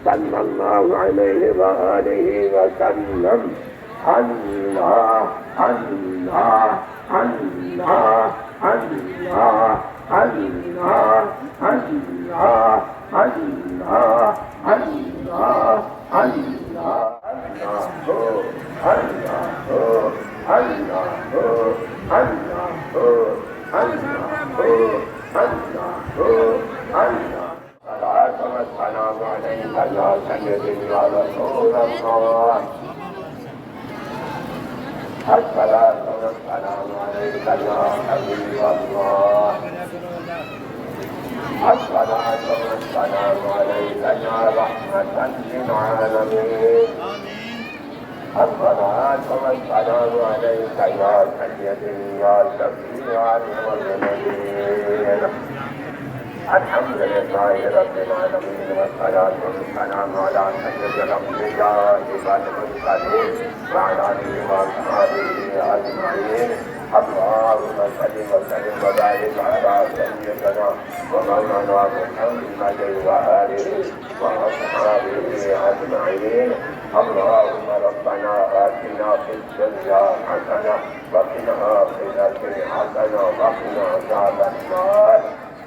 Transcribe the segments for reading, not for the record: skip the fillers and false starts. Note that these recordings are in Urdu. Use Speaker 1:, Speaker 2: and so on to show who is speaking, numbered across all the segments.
Speaker 1: صلى الله عليه وآله وسلم Allah, Allah, Allah, Allah, Allah, Allah, Allah, Allah, Allah, الصلاة والسلام عليك يا حبيب الله الصلاة والسلام عليك يا رحمة للعالمين الصلاة والسلام عليك يا سيدي يا شفيع المذنبين الحمد لله رب العالمين والصلاة والسلام على سيد الأنبياء والمرسلين وعلى آله وأصحابه أجمعين اللهم صل وسلم وبارك على سيدنا ومولانا محمد وآله وأصحابه أجمعين اللهم ربنا آتنا في الدنيا حسنة وفي الآخرة حسنة وقنا عذاب النار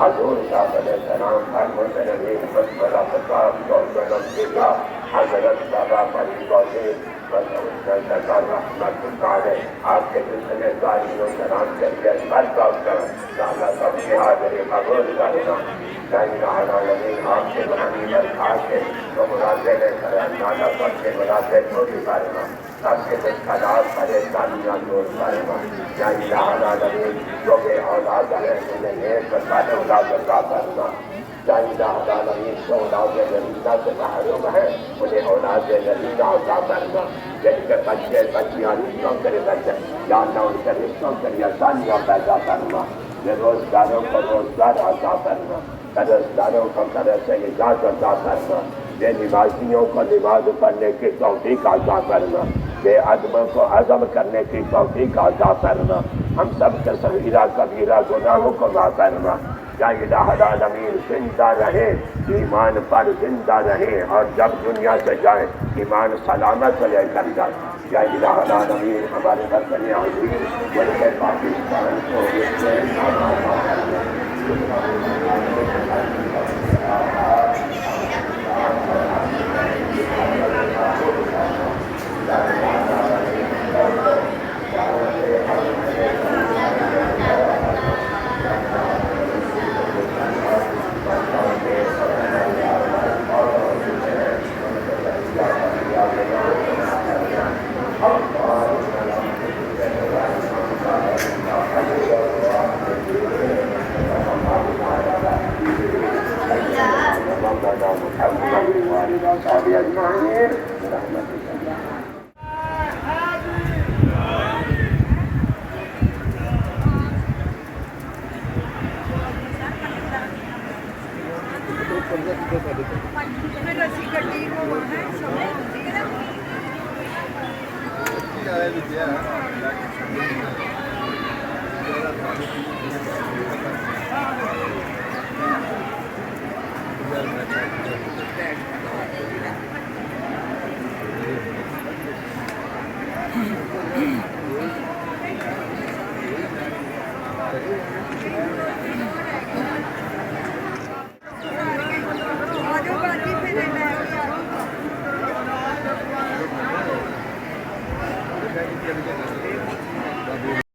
Speaker 1: حضور صاحب علیہ السلام ہر مسلمین مسئلہ خطاب دولت دیگا حضرت بابا فرید وزیر سرکار رحمت اللہ علیہ آپ کے دوسرے ظالموں سلام کے لیے برکات کریں اللہ سب کی حاضری قبول کرنا لا الہ الا اللہ آپ کے بہانی برکات سے تو مرادیں لے کر اللہ سب کے مرادیں پوری کرنا سب کے دشکلات پریشانیاں دور کرنا لا الہ الا اللہ جو کہ اولاد ہے انہیں نیک بتا اولاد عطا کرنا لا الہ الا اللہ جو اولاد جلیلہ سے محروم ہے انہیں اولاد جلیلہ عطا کرنا جن کے بچے بچیاں رشتوں کے بچے یا اللہ ان کے رشتوں کے لیے آسانیاں پیدا کرنا بے روزگاروں کو روزگار عطا کرنا قرضداروں کو قرض سے نجات عطا کرنا بے نمازیوں کو نماز پڑھنے کی توفیق عطا کرنا بے عدموں کو عزم کرنے کی توفیق عطا کرنا ہم سب کے صغیرہ کبیرہ گناہوں کو معاف کرنا یا الہ العالمین زندہ رہے ایمان پر زندہ رہے اور جب دنیا سے جائیں ایمان سلامت لے کر جائیں یا الہ العالمین ہمارے وطن عزیز ملک پاکستان کو